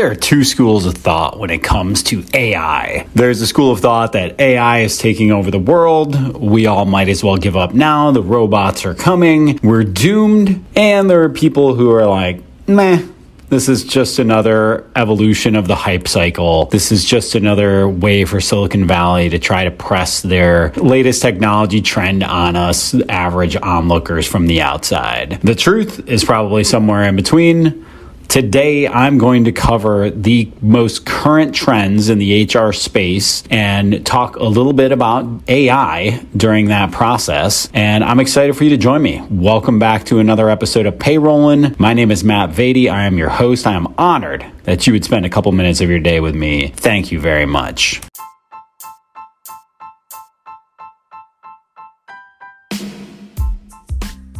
There are two schools of thought when it comes to AI. There's a school of thought that AI is taking over the world. We all might as well give up now. The robots are coming. We're doomed. And there are people who are like, meh. This is just another evolution of the hype cycle. This is just another way for Silicon Valley to try to press their latest technology trend on us, average onlookers from the outside. The truth is probably somewhere in between. Today, I'm going to cover the most current trends in the HR space and talk a little bit about AI during that process. And I'm excited for you to join me. Welcome back to another episode of Payrollin. My name is Matt Vaadi. I am your host. I am honored that you would spend a couple minutes of your day with me. Thank you very much.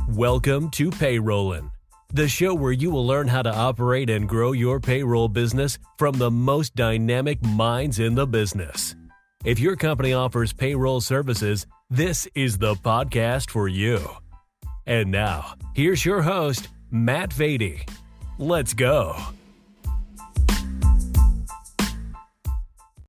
Welcome to Payrollin, the show where you will learn how to operate and grow your payroll business from the most dynamic minds in the business. If your company offers payroll services, this is the podcast for you. And now, here's your host, Matt Vaadi. Let's go.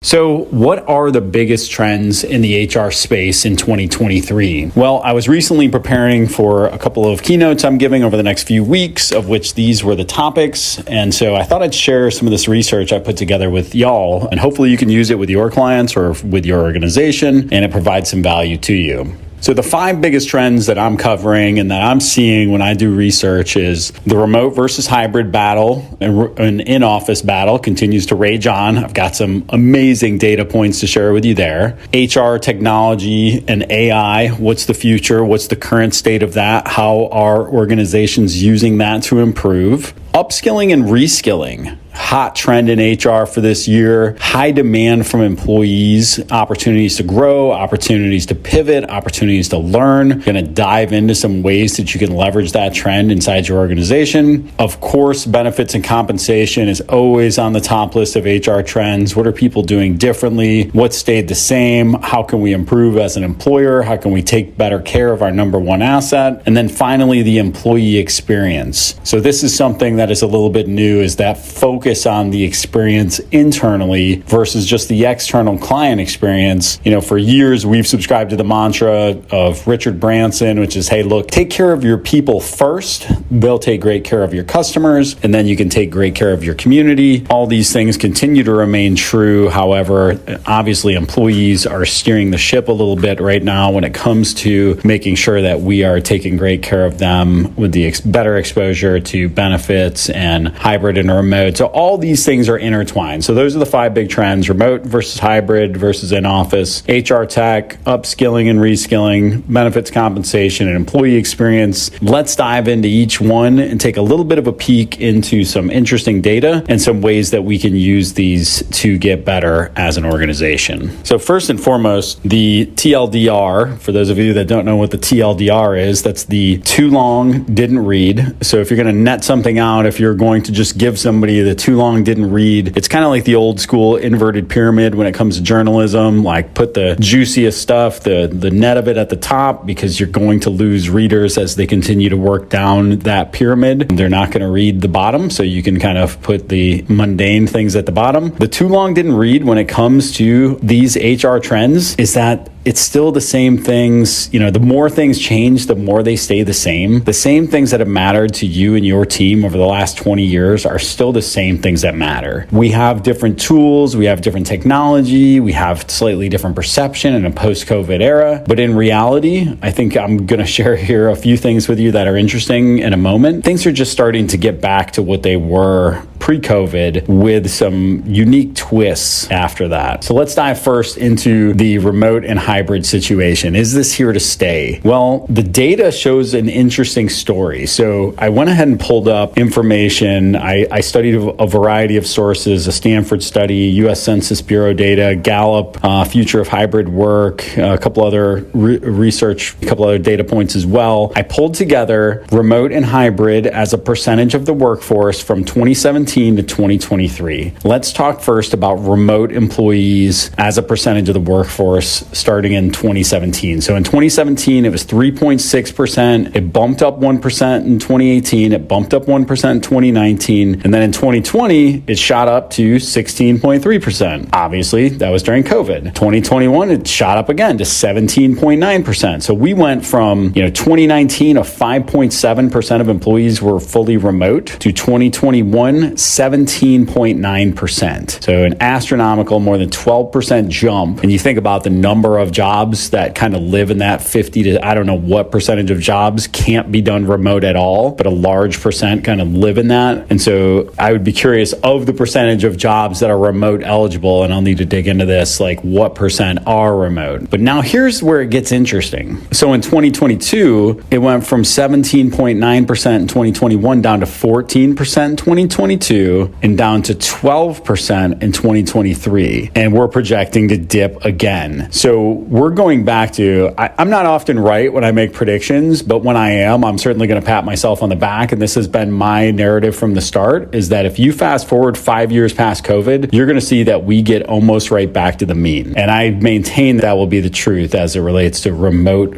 So what are the biggest trends in the HR space in 2023? Well, I was recently preparing for a couple of keynotes I'm giving over the next few weeks, of which these were the topics. And so I thought I'd share some of this research I put together with y'all, and hopefully you can use it with your clients or with your organization, and it provides some value to you. So the 5 biggest trends that I'm covering and that I'm seeing when I do research is the remote versus hybrid battle and in-office battle continues to rage on. I've got some amazing data points to share with you there. HR technology and AI, what's the future? What's the current state of that? How are organizations using that to improve? Upskilling and reskilling, hot trend in HR for this year, high demand from employees, opportunities to grow, opportunities to pivot, opportunities to learn. Going to dive into some ways that you can leverage that trend inside your organization. Of course, benefits and compensation is always on the top list of HR trends. What are people doing differently? What stayed the same? How can we improve as an employer? How can we take better care of our number one asset? And then finally, the employee experience. So this is something that is a little bit new, is that focus on the experience internally versus just the external client experience. You know, for years, we've subscribed to the mantra of Richard Branson, which is, hey, look, take care of your people first. They'll take great care of your customers, and then you can take great care of your community. All these things continue to remain true. However, obviously, employees are steering the ship a little bit right now when it comes to making sure that we are taking great care of them with the better exposure to benefits and hybrid and remote. So all these things are intertwined. So those are the 5 big trends: remote versus hybrid versus in-office, HR tech, upskilling and reskilling, benefits, compensation, and employee experience. Let's dive into each one and take a little bit of a peek into some interesting data and some ways that we can use these to get better as an organization. So first and foremost, the TLDR, for those of you that don't know what the TLDR is, that's the too long, didn't read. So if you're going to net something out, if you're going to just give somebody the too long, didn't read, it's kind of like the old school inverted pyramid when it comes to journalism, like put the juiciest stuff, the net of it at the top, because you're going to lose readers as they continue to work down that pyramid. They're not going to read the bottom, so you can kind of put the mundane things at the bottom. The too long, didn't read when it comes to these HR trends is that it's still the same things. You know, the more things change, the more they stay the same. The same things that have mattered to you and your team over the last 20 years are still the same things that matter. We have different tools, we have different technology, we have slightly different perception in a post-COVID era. But in reality, I think I'm going to share here a few things with you that are interesting in a moment. Things are just starting to get back to what they were pre-COVID with some unique twists after that. So let's dive first into the remote and hybrid situation. Is this here to stay? Well, the data shows an interesting story. So I went ahead and pulled up information. I studied a variety of sources, a Stanford study, U.S. Census Bureau data, Gallup, future of hybrid work, a couple other research, a couple other data points as well. I pulled together remote and hybrid as a percentage of the workforce from 2017 2017 to 2023. Let's talk first about remote employees as a percentage of the workforce starting in 2017. So in 2017, it was 3.6%. It bumped up 1% in 2018. It bumped up 1% in 2019. And then in 2020, it shot up to 16.3%. Obviously, that was during COVID. 2021, it shot up again to 17.9%. So we went from, 2019 of 5.7% of employees were fully remote to 2021, 17.9%. So an astronomical more than 12% jump. And you think about the number of jobs that kind of live in that 50 to I don't know what percentage of jobs can't be done remote at all, but a large percent kind of live in that. And so I would be curious of the percentage of jobs that are remote eligible, and I'll need to dig into this, like what percent are remote. But now here's where it gets interesting. So in 2022, it went from 17.9% in 2021 down to 14% in 2022 and down to 12% in 2023. And we're projecting to dip again. So we're going back to, I'm not often right when I make predictions, but when I am, I'm certainly going to pat myself on the back. And this has been my narrative from the start, is that if you fast forward 5 years past COVID, you're going to see that we get almost right back to the mean. And I maintain that will be the truth as it relates to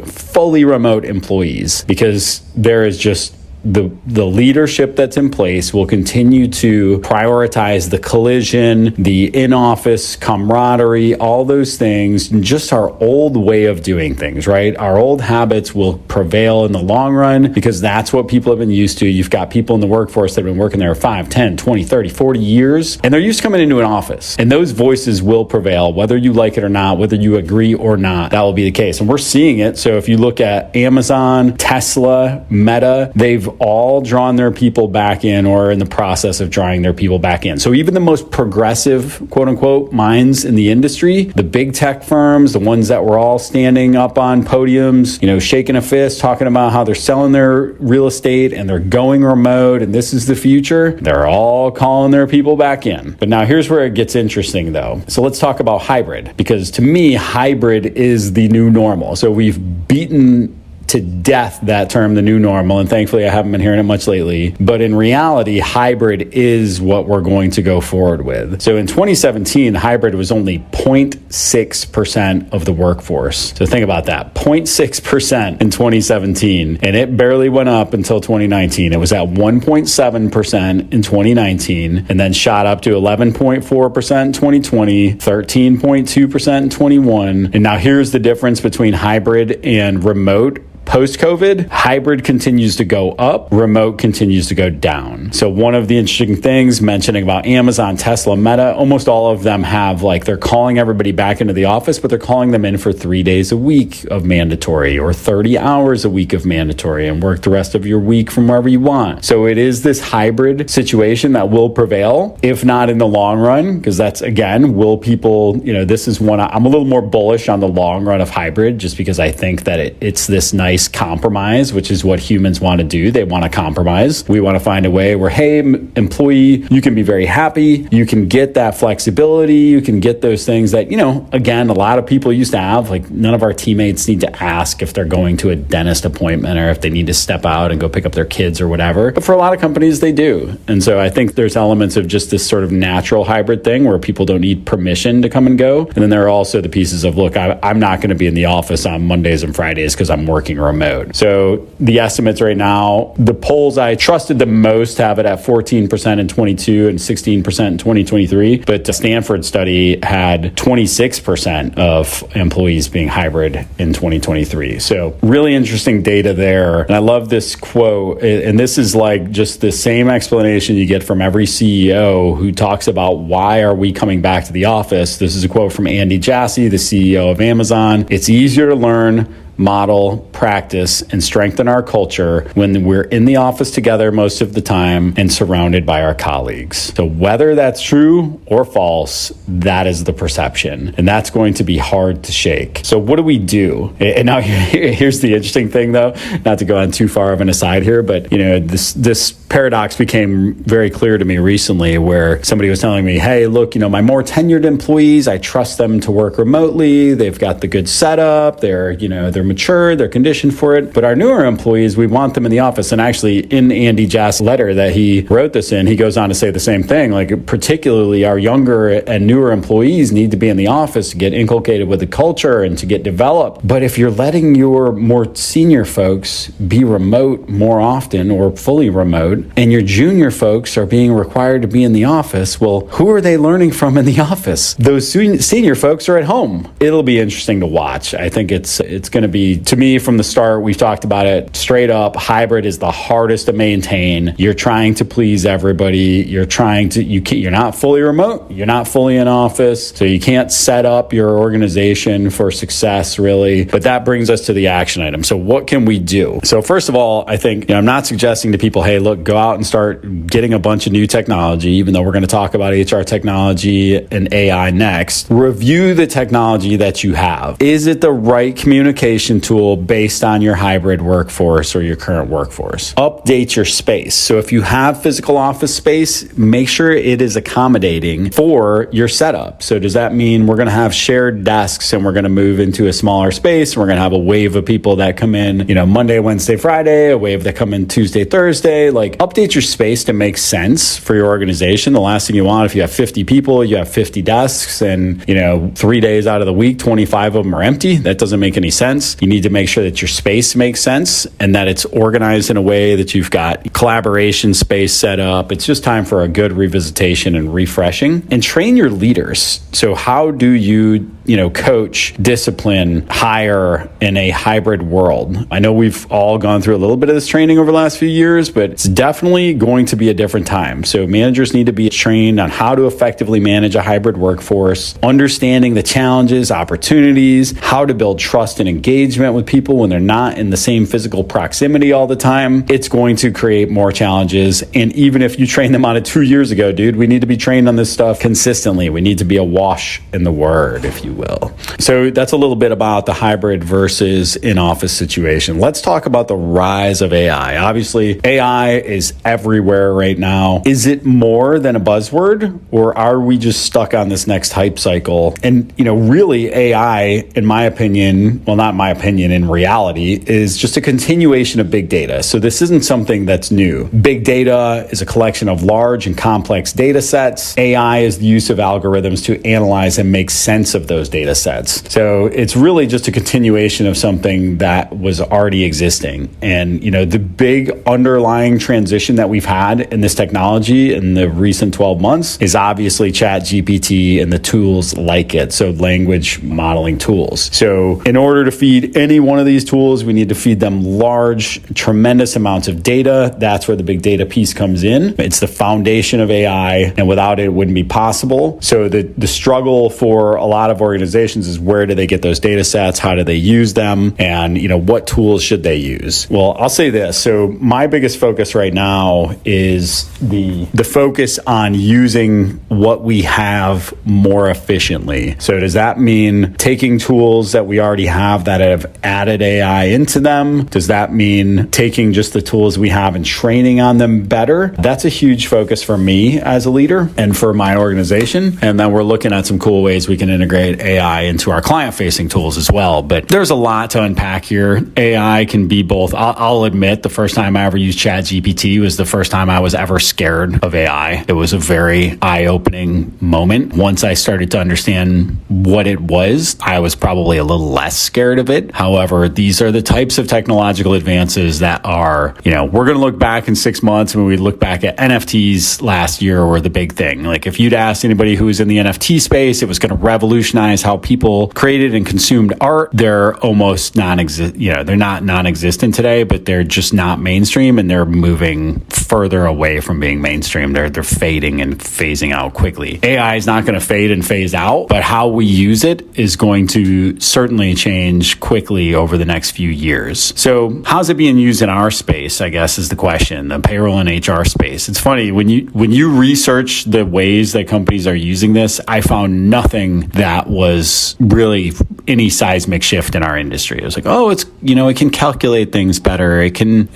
fully remote employees, because there is just the leadership that's in place will continue to prioritize the collision, the in-office camaraderie, all those things, and just our old way of doing things, right? Our old habits will prevail in the long run because that's what people have been used to. You've got people in the workforce that have been working there 5, 10, 20, 30, 40 years, and they're used to coming into an office. And those voices will prevail, whether you like it or not, whether you agree or not, that will be the case. And we're seeing it. So if you look at Amazon, Tesla, Meta, they've all drawn their people back in or are in the process of drawing their people back in. So even the most progressive, quote unquote, minds in the industry, the big tech firms, the ones that were all standing up on podiums, shaking a fist, talking about how they're selling their real estate and they're going remote and this is the future, they're all calling their people back in. But now here's where it gets interesting though. So let's talk about hybrid, because to me, hybrid is the new normal. So we've beaten to death that term, the new normal, and thankfully I haven't been hearing it much lately. But in reality, hybrid is what we're going to go forward with. So in 2017, hybrid was only 0.6% of the workforce. So think about that, 0.6% in 2017, and it barely went up until 2019. It was at 1.7% in 2019, and then shot up to 11.4% in 2020, 13.2% in 21. And now here's the difference between hybrid and remote. Post-COVID, hybrid continues to go up, remote continues to go down. So one of the interesting things mentioning about Amazon, Tesla, Meta, almost all of them have they're calling everybody back into the office, but they're calling them in for 3 days a week of mandatory or 30 hours a week of mandatory and work the rest of your week from wherever you want. So it is this hybrid situation that will prevail, if not in the long run, because that's, again, will people, this is one, I'm a little more bullish on the long run of hybrid just because I think that it's this nice compromise, which is what humans want to do. They want to compromise. We want to find a way where, hey, employee, you can be very happy. You can get that flexibility. You can get those things that, again, a lot of people used to have. None of our teammates need to ask if they're going to a dentist appointment or if they need to step out and go pick up their kids or whatever. But for a lot of companies, they do. And so I think there's elements of just this sort of natural hybrid thing where people don't need permission to come and go. And then there are also the pieces of, look, I'm not going to be in the office on Mondays and Fridays because I'm working remote. So the estimates right now, the polls I trusted the most have it at 14% in 22 and 16% in 2023. But the Stanford study had 26% of employees being hybrid in 2023. So really interesting data there. And I love this quote. And this is just the same explanation you get from every CEO who talks about why are we coming back to the office. This is a quote from Andy Jassy, the CEO of Amazon. It's easier to learn, model, practice, and strengthen our culture when we're in the office together most of the time and surrounded by our colleagues. So whether that's true or false, that is the perception. And that's going to be hard to shake. So what do we do? And now here's the interesting thing though, not to go on too far of an aside here, but this paradox became very clear to me recently, where somebody was telling me, hey, look, my more tenured employees, I trust them to work remotely. They've got the good setup. They're mature. They're conditioned for it. But our newer employees, we want them in the office. And actually, in Andy Jass's letter that he wrote this in, he goes on to say the same thing. Like, particularly our younger and newer employees need to be in the office to get inculcated with the culture and to get developed. But if you're letting your more senior folks be remote more often or fully remote, and your junior folks are being required to be in the office, well, who are they learning from in the office? Those senior folks are at home. It'll be interesting to watch. I think it's going to be, to me, from the start, we've talked about it straight up. Hybrid is the hardest to maintain. You're trying to please everybody. You're not fully remote. You're not fully in office. So you can't set up your organization for success, really. But that brings us to the action item. So what can we do? So first of all, I think I'm not suggesting to people, hey, look, go out and start getting a bunch of new technology, even though we're going to talk about HR technology and AI next. Review the technology that you have. Is it the right communication tool based on your hybrid workforce or your current workforce? Update your space. So if you have physical office space, make sure it is accommodating for your setup. So does that mean we're going to have shared desks and we're going to move into a smaller space? We're going to have a wave of people that come in, Monday, Wednesday, Friday, a wave that come in Tuesday, Thursday. Like, update your space to make sense for your organization. The last thing you want, if you have 50 people, you have 50 desks, and 3 days out of the week, 25 of them are empty. That doesn't make any sense. You need to make sure that your space makes sense and that it's organized in a way that you've got collaboration space set up. It's just time for a good revisitation and refreshing. And train your leaders. So how do you coach, discipline, hire in a hybrid world? I know we've all gone through a little bit of this training over the last few years, but it's definitely going to be a different time. So managers need to be trained on how to effectively manage a hybrid workforce, understanding the challenges, opportunities, how to build trust and engagement with people when they're not in the same physical proximity all the time. It's going to create more challenges. And even if you trained them on it 2 years ago, dude, we need to be trained on this stuff consistently. We need to be awash in the word, if you will. So that's a little bit about the hybrid versus in-office situation. Let's talk about the rise of AI. Obviously, AI is everywhere right now. Is it more than a buzzword, or are we just stuck on this next hype cycle? And, really AI, in my opinion, well, not my opinion, in reality, is just a continuation of big data. So this isn't something that's new. Big data is a collection of large and complex data sets. AI is the use of algorithms to analyze and make sense of those data sets. So it's really just a continuation of something that was already existing. And, the big underlying transition that we've had in this technology in the recent 12 months is obviously ChatGPT and the tools like it. So language modeling tools. So in order to feed any one of these tools, we need to feed them large, tremendous amounts of data. That's where the big data piece comes in. It's the foundation of AI, and without it, it wouldn't be possible. So the struggle for a lot of organizations is, where do they get those data sets? How do they use them? And, what tools should they use? Well, I'll say this. So my biggest focus right now is the focus on using what we have more efficiently. So does that mean taking tools that we already have that have added AI into them? Does that mean taking just the tools we have and training on them better? That's a huge focus for me as a leader and for my organization. And then we're looking at some cool ways we can integrate AI into our client-facing tools as well. But there's a lot to unpack here. AI can be both. I'll admit, the first time I ever used ChatGPT was the first time I was ever scared of AI. It was a very eye-opening moment. Once I started to understand what it was, I was probably a little less scared of it. However, these are the types of technological advances that are, we're going to look back in 6 months when we look back at NFTs last year were the big thing. Like, if you'd asked anybody who was in the NFT space, it was going to revolutionize how people created and consumed art. They're almost they're not non-existent today, but they're just not mainstream, and they're moving further away from being mainstream. They're fading and phasing out quickly. AI is not going to fade and phase out, but how we use it is going to certainly change quickly over the next few years. So how's it being used in our space, I guess, is the question, the payroll and HR space. It's funny, when you research the ways that companies are using this, I found nothing that was was really any seismic shift in our industry. It was like, oh, it's, it can calculate things better. It can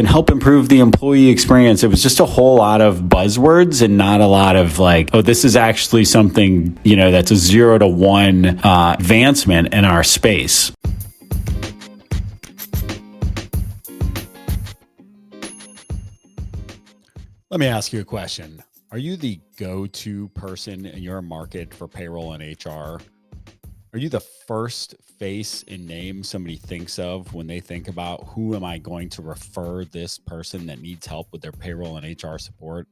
help improve the employee experience. It was just a whole lot of buzzwords and not a lot of like, oh, this is actually something, that's a 0 to 1 advancement in our space. Let me ask you a question. Are you the go-to person in your market for payroll and HR? Are you the first face and name somebody thinks of when they think about who am I going to refer this person that needs help with their payroll and HR support?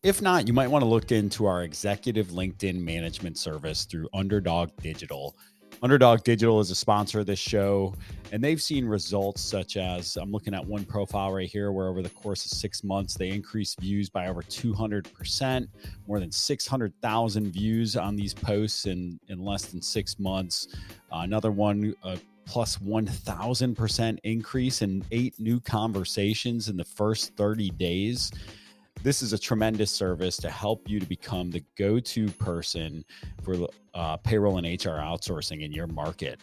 If not, you might want to look into our executive LinkedIn management service through Underdog Digital. Underdog Digital is a sponsor of this show, and they've seen results such as, I'm looking at one profile right here where over the course of 6 months, they increased views by over 200%, more than 600,000 views on these posts in less than 6 months. Another one, plus 1,000% increase in 8 new conversations in the first 30 days. This is a tremendous service to help you to become the go-to person for payroll and HR outsourcing in your market.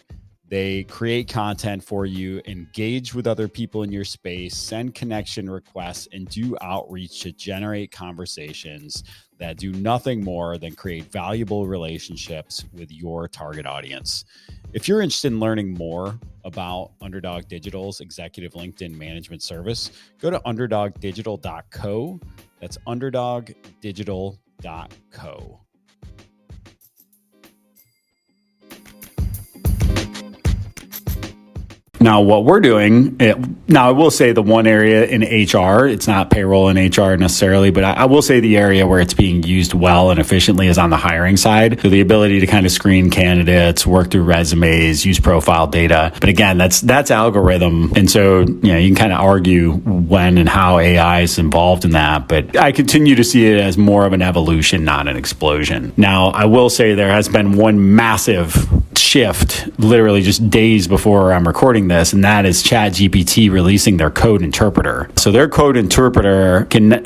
They create content for you, engage with other people in your space, send connection requests, and do outreach to generate conversations that do nothing more than create valuable relationships with your target audience. If you're interested in learning more about Underdog Digital's executive LinkedIn management service, go to underdogdigital.co. That's underdogdigital.co. Now, what we're doing, now I will say the one area in HR, it's not payroll and HR necessarily, but I will say the area where it's being used well and efficiently is on the hiring side. So the ability to kind of screen candidates, work through resumes, use profile data. But again, that's algorithm. And so, you can kind of argue when and how AI is involved in that. But I continue to see it as more of an evolution, not an explosion. Now, I will say there has been one massive shift literally just days before I'm recording this, and that is ChatGPT releasing their code interpreter. So their code interpreter can,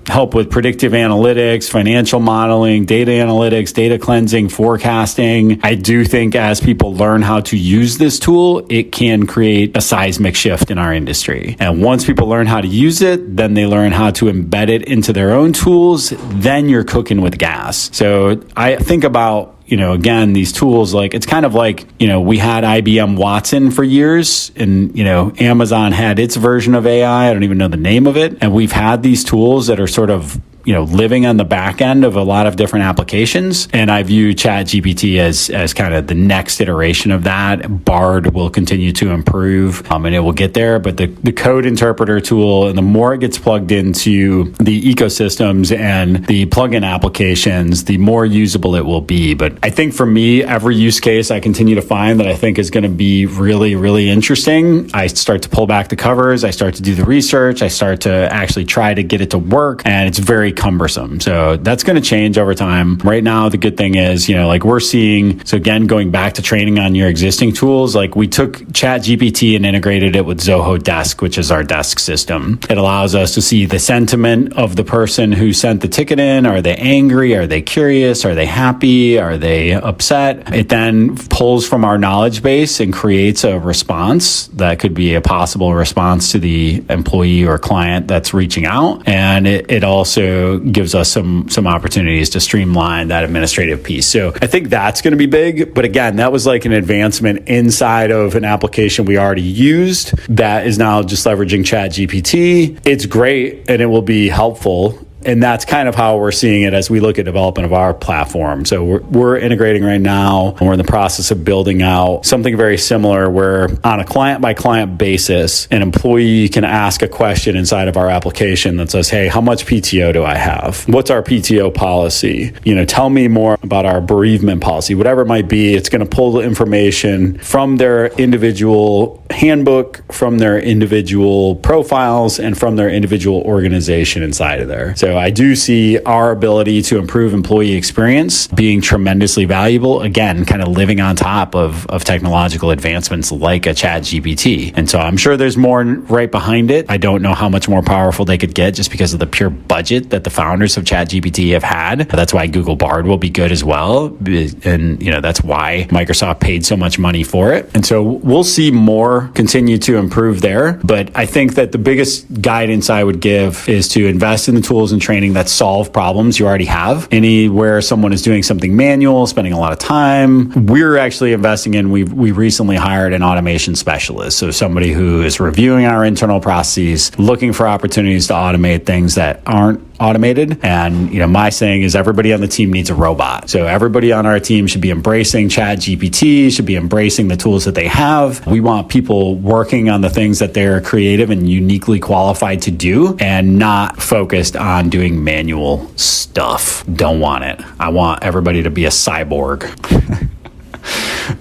help with predictive analytics, financial modeling, data analytics, data cleansing, forecasting. I do think as people learn how to use this tool, it can create a seismic shift in our industry. And once people learn how to use it, then they learn how to embed it into their own tools, then you're cooking with gas. So I think about, again, these tools, like it's kind of like, we had IBM Watson for years and, Amazon had its version of AI. I don't even know the name of it. And we've had these tools that are sort of, living on the back end of a lot of different applications. And I view ChatGPT as kind of the next iteration of that. Bard will continue to improve and it will get there. But the code interpreter tool, and the more it gets plugged into the ecosystems and the plugin applications, the more usable it will be. But I think for me, every use case I continue to find that I think is going to be really, really interesting. I start to pull back the covers. I start to do the research. I start to actually try to get it to work. And it's very cumbersome. So that's going to change over time. Right now, the good thing is, we're seeing, so again, going back to training on your existing tools, like we took ChatGPT and integrated it with Zoho Desk, which is our desk system. It allows us to see the sentiment of the person who sent the ticket in. Are they angry? Are they curious? Are they happy? Are they upset? It then pulls from our knowledge base and creates a response that could be a possible response to the employee or client that's reaching out. And it also gives us some opportunities to streamline that administrative piece. So I think that's going to be big. But again, that was like an advancement inside of an application we already used that is now just leveraging ChatGPT. It's great and it will be helpful. And that's kind of how we're seeing it as we look at development of our platform. So we're integrating right now, and we're in the process of building out something very similar where on a client by client basis, an employee can ask a question inside of our application that says, hey, how much PTO do I have? What's our PTO policy? Tell me more about our bereavement policy, whatever it might be. It's going to pull the information from their individual handbook, from their individual profiles, and from their individual organization inside of there. So I do see our ability to improve employee experience being tremendously valuable. Again, kind of living on top of technological advancements like a ChatGPT. And so I'm sure there's more right behind it. I don't know how much more powerful they could get just because of the pure budget that the founders of ChatGPT have had. That's why Google Bard will be good as well. And, that's why Microsoft paid so much money for it. And so we'll see more continue to improve there. But I think that the biggest guidance I would give is to invest in the tools and training that solve problems you already have. Anywhere someone is doing something manual, spending a lot of time, we're actually investing in, we recently hired an automation specialist. So somebody who is reviewing our internal processes, looking for opportunities to automate things that aren't automated. And, my saying is everybody on the team needs a robot. So everybody on our team should be embracing ChatGPT, should be embracing the tools that they have. We want people working on the things that they're creative and uniquely qualified to do and not focused on doing manual stuff. Don't want it. I want everybody to be a cyborg.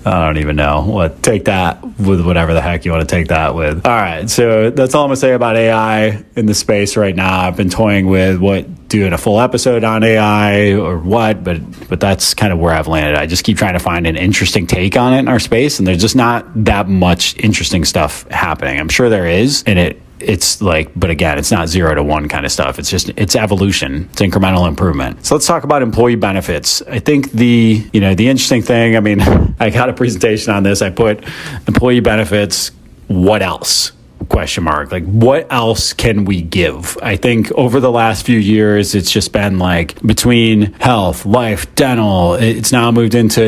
I don't even know. Take that with whatever the heck you want to take that with. All right. So that's all I'm going to say about AI in the space right now. I've been toying with doing a full episode on AI or what, but that's kind of where I've landed. I just keep trying to find an interesting take on it in our space, and there's just not that much interesting stuff happening. I'm sure there is, and it's like, but again, it's not 0 to 1 kind of stuff. It's evolution. It's incremental improvement. So let's talk about employee benefits. I think the interesting thing, I got a presentation on this. I put employee benefits, what else? Question mark. Like, what else can we give? I think over the last few years, it's just been like between health, life, dental, it's now moved into,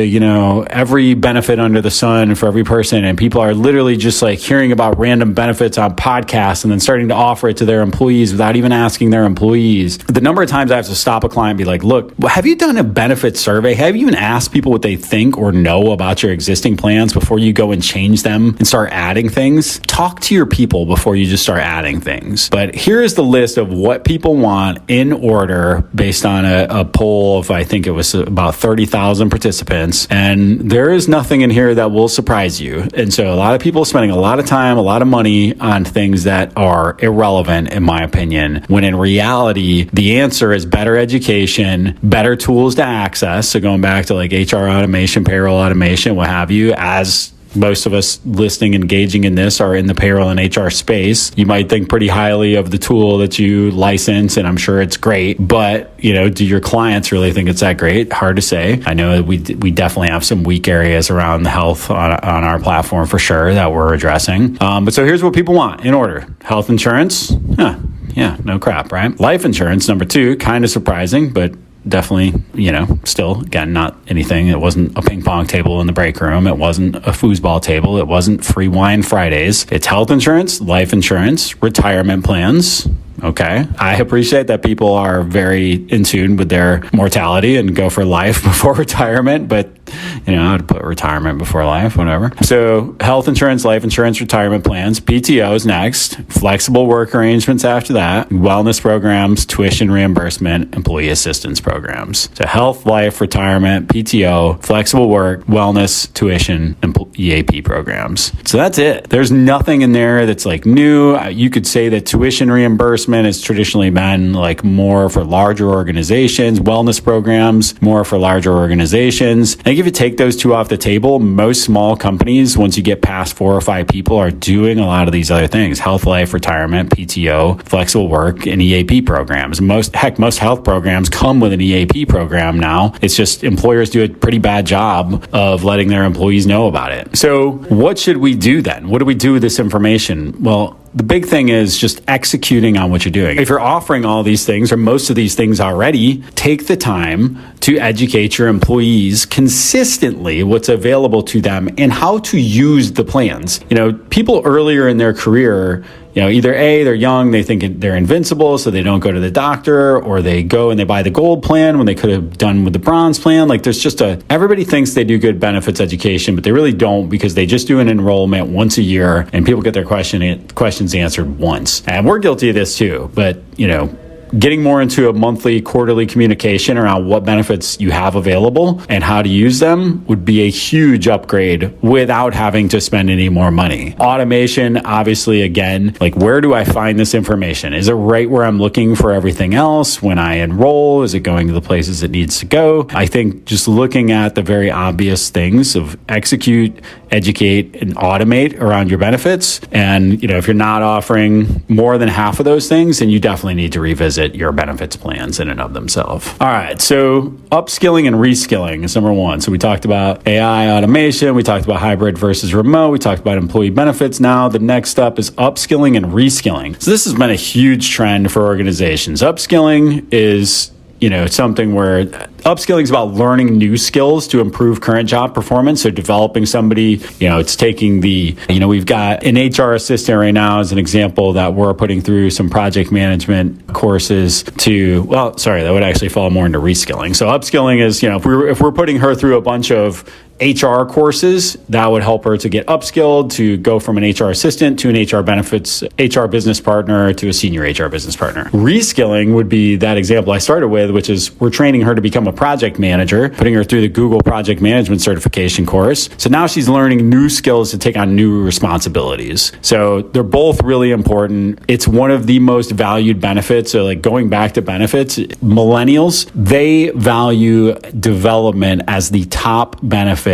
every benefit under the sun for every person. And people are literally just like hearing about random benefits on podcasts and then starting to offer it to their employees without even asking their employees. The number of times I have to stop a client and be like, look, have you done a benefit survey? Have you even asked people what they think or know about your existing plans before you go and change them and start adding things? Talk to your people before you just start adding things. But here is the list of what people want in order based on a poll of, I think it was about 30,000 participants. And there is nothing in here that will surprise you. And so a lot of people are spending a lot of time, a lot of money on things that are irrelevant, in my opinion, when in reality, the answer is better education, better tools to access. So going back to like HR automation, payroll automation, what have you, as most of us listening, engaging in this are in the payroll and HR space. You might think pretty highly of the tool that you license, and I'm sure it's great. But, do your clients really think it's that great? Hard to say. I know we definitely have some weak areas around the health on our platform for sure that we're addressing. But so here's what people want in order. Health insurance. Yeah, no crap, right? Life insurance, number 2, kind of surprising, but definitely, still, again, not anything. It wasn't a ping pong table in the break room. It wasn't a foosball table. It wasn't free wine Fridays. It's health insurance, life insurance, retirement plans. Okay. I appreciate that people are very in tune with their mortality and go for life before retirement, but I would put retirement before life, whatever. So health insurance, life insurance, retirement plans, PTOs next, flexible work arrangements after that, wellness programs, tuition reimbursement, employee assistance programs. So health, life, retirement, PTO, flexible work, wellness, tuition, and EAP programs. So that's it. There's nothing in there that's like new. You could say that tuition reimbursement has traditionally been like more for larger organizations, wellness programs, more for larger organizations. I think if you take those two off the table, most small companies, once you get past 4 or 5 people, are doing a lot of these other things: health, life, retirement, PTO, flexible work, and EAP programs. Most health programs come with an EAP program now. It's just employers do a pretty bad job of letting their employees know about it. So what should we do then? What do we do with this information? Well, the big thing is just executing on what you're doing. If you're offering all these things or most of these things already, take the time to educate your employees consistently what's available to them and how to use the plans. People earlier in their career, either A, they're young, they think they're invincible, so they don't go to the doctor, or they go and they buy the gold plan when they could have done with the bronze plan. Like there's just everybody thinks they do good benefits education, but they really don't, because they just do an enrollment once a year and people get their questions answered once. And we're guilty of this too, but getting more into a monthly, quarterly communication around what benefits you have available and how to use them would be a huge upgrade without having to spend any more money. Automation, obviously, again, like where do I find this information? Is it right where I'm looking for everything else when I enroll? Is it going to the places it needs to go? I think just looking at the very obvious things of execute, educate, and automate around your benefits. And, if you're not offering more than half of those things, then you definitely need to revisit your benefits plans in and of themselves. All right. So upskilling and reskilling is number one. So we talked about AI automation. We talked about hybrid versus remote. We talked about employee benefits. Now the next up is upskilling and reskilling. So this has been a huge trend for organizations. Upskilling is something where upskilling is about learning new skills to improve current job performance. So developing somebody, it's taking we've got an HR assistant right now as an example that we're putting through some project management courses that would actually fall more into reskilling. So upskilling is, if we're putting her through a bunch of HR courses, that would help her to get upskilled, to go from an HR assistant to an HR benefits, HR business partner to a senior HR business partner. Reskilling would be that example I started with, which is we're training her to become a project manager, putting her through the Google Project Management certification course. So now she's learning new skills to take on new responsibilities. So they're both really important. It's one of the most valued benefits. So like going back to benefits, millennials, they value development as the top benefit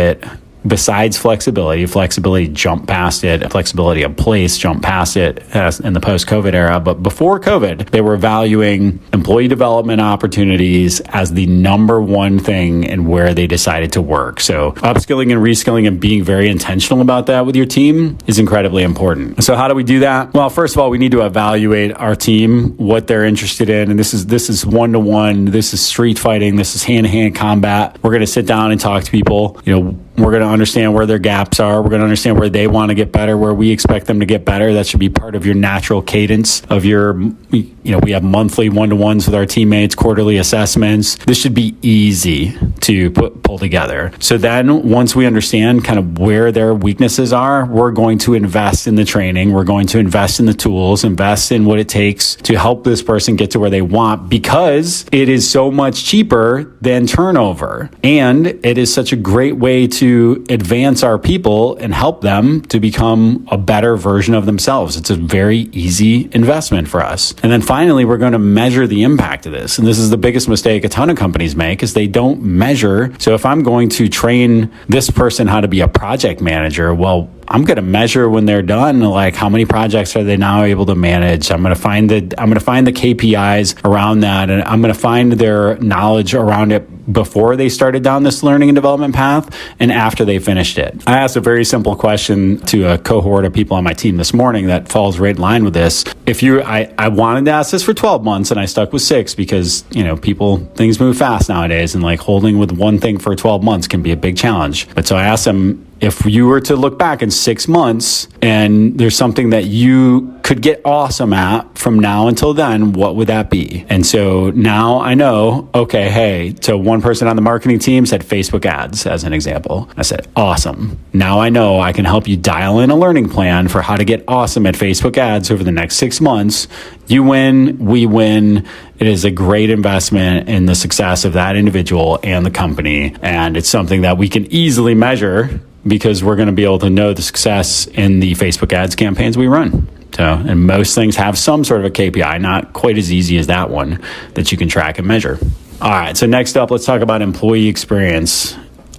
besides flexibility jump past it, flexibility of place jump past it in the post-COVID era. But before COVID, they were valuing employee development opportunities as the number one thing and where they decided to work. So upskilling and reskilling and being very intentional about that with your team is incredibly important. So how do we do that? Well, first of all, we need to evaluate our team, what they're interested in. And this is one-to-one, this is street fighting, this is hand-to-hand combat. We're going to sit down and talk to people. We're going to understand where their gaps are. We're going to understand where they want to get better, where we expect them to get better. That should be part of your natural cadence of we have monthly one-to-ones with our teammates, quarterly assessments. This should be easy to pull together. So then once we understand kind of where their weaknesses are, we're going to invest in the training. We're going to invest in the tools, invest in what it takes to help this person get to where they want, because it is so much cheaper than turnover. And it is such a great way to advance our people and help them to become a better version of themselves. It's a very easy investment for us. And then finally, we're going to measure the impact of this. And this is the biggest mistake a ton of companies make, is they don't measure. So if I'm going to train this person how to be a project manager, well, I'm going to measure when they're done, like how many projects are they now able to manage. I'm going to find the KPIs around that, and I'm going to find their knowledge around it before they started down this learning and development path and after they finished it. I asked a very simple question to a cohort of people on my team this morning that falls right in line with this. I wanted to ask this for 12 months and I stuck with 6 because, things move fast nowadays, and like holding with one thing for 12 months can be a big challenge. But so I asked them, if you were to look back in 6 months and there's something that you could get awesome at from now until then, what would that be? And so now I know, okay, hey, so one person on the marketing team said Facebook ads as an example. I said, awesome. Now I know I can help you dial in a learning plan for how to get awesome at Facebook ads over the next 6 months. You win, we win. It is a great investment in the success of that individual and the company. And it's something that we can easily measure because we're going to be able to know the success in the Facebook ads campaigns we run. So, and most things have some sort of a KPI, not quite as easy as that one that you can track and measure. All right. So next up, let's talk about employee experience.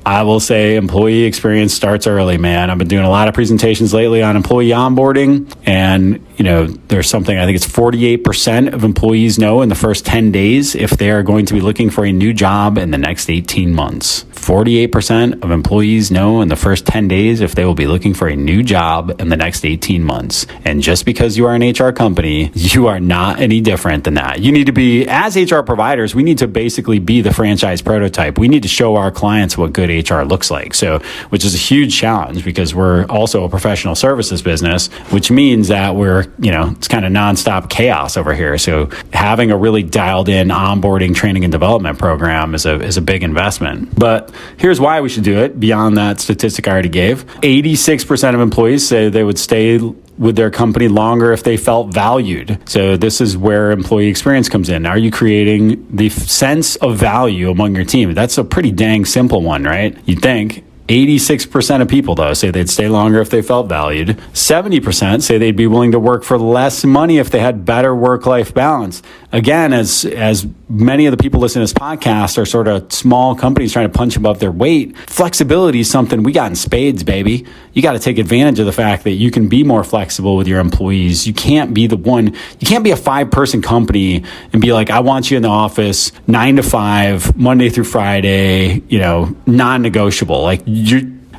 I will say employee experience starts early, man. I've been doing a lot of presentations lately on employee onboarding, and there's something, I think it's 48% of employees know in the first 10 days if they are going to be looking for a new job in the next 18 months. 48% of employees know in the first 10 days if they will be looking for a new job in the next 18 months. And just because you are an HR company, you are not any different than that. You need to be, as HR providers, we need to basically be the franchise prototype. We need to show our clients what good HR looks like. So, which is a huge challenge because we're also a professional services business, which means that it's kind of nonstop chaos over here. So having a really dialed in onboarding, training, and development program is a big investment. But here's why we should do it beyond that statistic I already gave. 86% of employees say they would stay with their company longer if they felt valued? So this is where employee experience comes in. Are you creating the sense of value among your team? That's a pretty dang simple one, right? You'd think. 86% of people, though, say they'd stay longer if they felt valued. 70% say they'd be willing to work for less money if they had better work-life balance. Again, as many of the people listening to this podcast are sort of small companies trying to punch above their weight, flexibility is something we got in spades, baby. You got to take advantage of the fact that you can be more flexible with your employees. You can't be a 5-person company and be like, I want you in the office 9 to 5, Monday through Friday, non-negotiable. Like,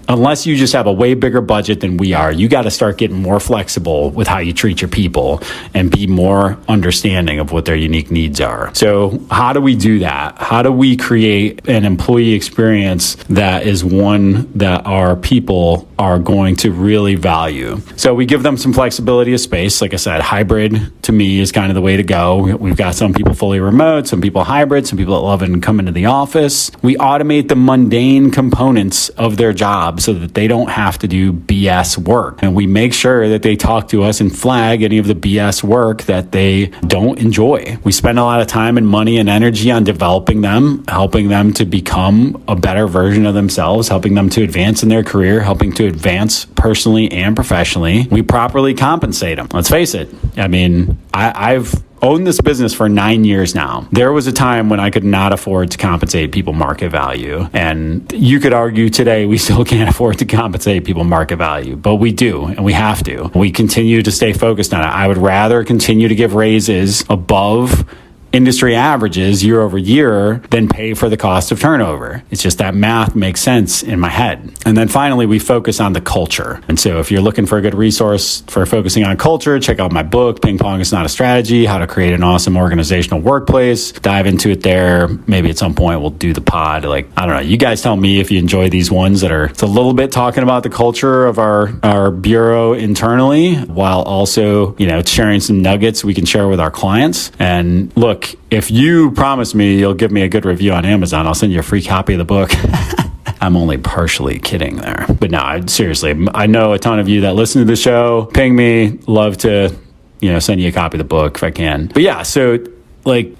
unless you just have a way bigger budget than we are, you got to start getting more flexible with how you treat your people and be more understanding of what their unique needs are. So how do we do that? How do we create an employee experience that is one that our people are going to really value? So we give them some flexibility of space. Like I said, hybrid to me is kind of the way to go. We've got some people fully remote, some people hybrid, some people that love it and come into the office. We automate the mundane components of their job so that they don't have to do BS work. And we make sure that they talk to us and flag any of the BS work that they don't enjoy. We spend a lot of time and money and energy on developing them, helping them to become a better version of themselves, helping them to advance in their career, helping to advance personally and professionally. We properly compensate them. Let's face it. I mean, I've owned this business for 9 years now. There was a time when I could not afford to compensate people market value. And you could argue today we still can't afford to compensate people market value, but we do, and we have to. We continue to stay focused on it. I would rather continue to give raises above industry averages year over year than pay for the cost of turnover. It's just that math makes sense in my head. And then finally, we focus on the culture. And so if you're looking for a good resource for focusing on culture, check out my book, Ping Pong is Not a Strategy, How to Create an Awesome Organizational Workplace. Dive into it there. Maybe at some point we'll do the pod. I don't know. You guys tell me if you enjoy these ones that are it's a little bit talking about the culture of our bureau internally, while also, sharing some nuggets we can share with our clients. And look, if you promise me you'll give me a good review on Amazon, I'll send you a free copy of the book. I'm only partially kidding there. But no, seriously, I know a ton of you that listen to the show. Ping me. Love to, send you a copy of the book if I can. But yeah, so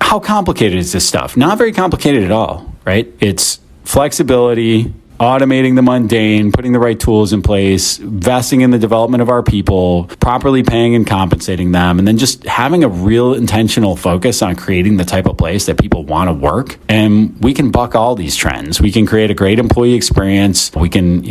how complicated is this stuff? Not very complicated at all, right? It's flexibility, automating the mundane, putting the right tools in place, investing in the development of our people, properly paying and compensating them, and then just having a real intentional focus on creating the type of place that people want to work. And we can buck all these trends. We can create a great employee experience. We can,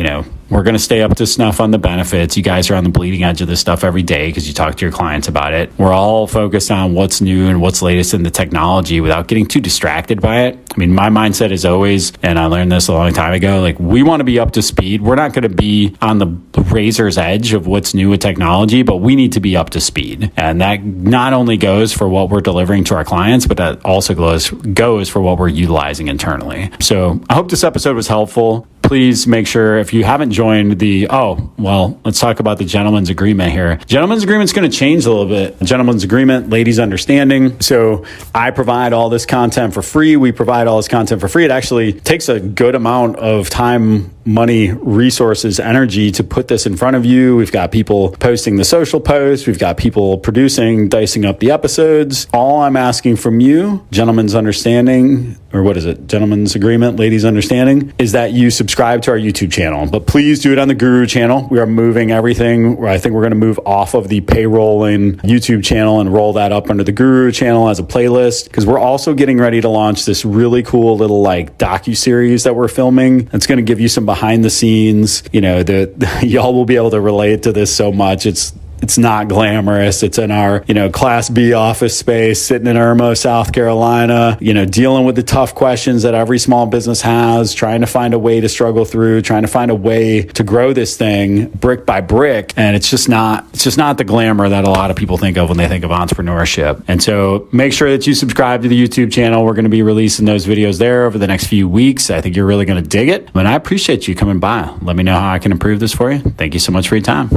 we're going to stay up to snuff on the benefits. You guys are on the bleeding edge of this stuff every day because you talk to your clients about it. We're all focused on what's new and what's latest in the technology without getting too distracted by it. I mean, my mindset is always, and I learned this a long time ago, we want to be up to speed. We're not going to be on the razor's edge of what's new with technology, but we need to be up to speed. And that not only goes for what we're delivering to our clients, but that also goes for what we're utilizing internally. So I hope this episode was helpful. Please make sure if you haven't joined let's talk about the gentleman's agreement here. Gentleman's agreement's going to change a little bit. Gentleman's agreement, ladies' understanding. So I provide all this content for free. We provide all this content for free. It actually takes a good amount of time, money, resources, energy to put this in front of you. We've got people posting the social posts. We've got people dicing up the episodes. All I'm asking from you, gentleman's understanding, or what is it? Gentleman's agreement, ladies' understanding, is that you subscribe to our YouTube channel. But please do it on the Guru channel. We are moving everything. I think we're going to move off of the Payrollin YouTube channel and roll that up under the Guru channel as a playlist, because we're also getting ready to launch this really cool little docu-series that we're filming. It's going to give you some behind the scenes. Y'all will be able to relate to this so much. It's not glamorous. It's in our, Class B office space, sitting in Irmo, South Carolina, dealing with the tough questions that every small business has, trying to find a way to struggle through, trying to find a way to grow this thing brick by brick. And it's just not the glamour that a lot of people think of when they think of entrepreneurship. And so make sure that you subscribe to the YouTube channel. We're going to be releasing those videos there over the next few weeks. I think you're really going to dig it. And I appreciate you coming by. Let me know how I can improve this for you. Thank you so much for your time.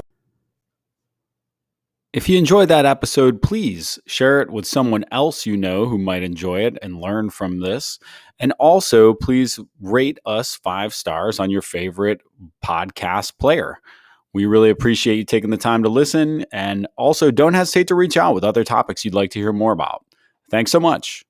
If you enjoyed that episode, please share it with someone else who might enjoy it and learn from this. And also, please rate us 5 stars on your favorite podcast player. We really appreciate you taking the time to listen, and also don't hesitate to reach out with other topics you'd like to hear more about. Thanks so much.